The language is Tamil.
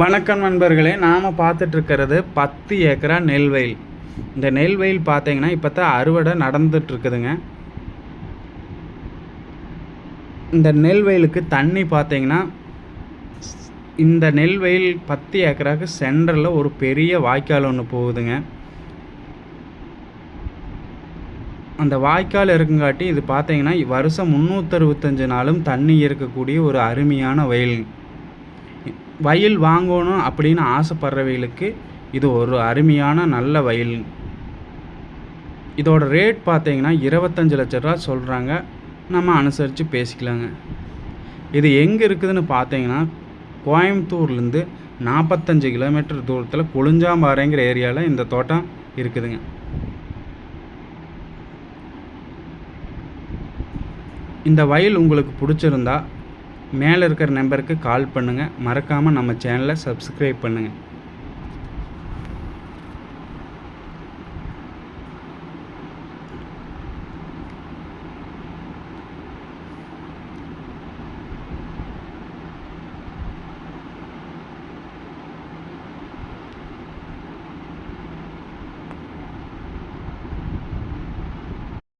வணக்கம் நண்பர்களே, நாம் பார்த்துட்ருக்கிறது 10 ஏக்கரா நெல் வயல். இந்த நெல் வயல் பார்த்தீங்கன்னா இப்போ தான் அறுவடை நடந்துகிட்ருக்குதுங்க. இந்த நெல் வயலுக்கு தண்ணி பார்த்தீங்கன்னா இந்த நெல் வயல் 10 ஏக்கராவுக்கு சென்டரில் ஒரு பெரிய வாய்க்கால் ஒன்று போகுதுங்க. அந்த வாய்க்கால் இருக்குங்காட்டி இது பார்த்தீங்கன்னா வருஷம் 365 நாளும் தண்ணி இருக்கக்கூடிய ஒரு அருமையான வயல். வயல் வாங்கணும் அப்படின்னு ஆசைப்படுறவங்களுக்கு இது ஒரு அருமையான நல்ல வயல். இதோட ரேட் பார்த்தீங்கன்னா 25 லட்ச ரூபா சொல்கிறாங்க. நம்ம அனுசரித்து பேசிக்கலாங்க. இது எங்கே இருக்குதுன்னு பார்த்தீங்கன்னா கோயம்புத்தூர்லேருந்து 45 கிலோமீட்டர் தூரத்தில் கொழுஞ்சாம்பாறைங்கிற ஏரியாவில் இந்த தோட்டம் இருக்குதுங்க. இந்த வயல் உங்களுக்கு பிடிச்சிருந்தா மேலே இருக்கிற நம்பருக்கு கால் பண்ணுங்கள். மறக்காமல் நம்ம சேனலை சப்ஸ்கிரைப் பண்ணுங்கள்.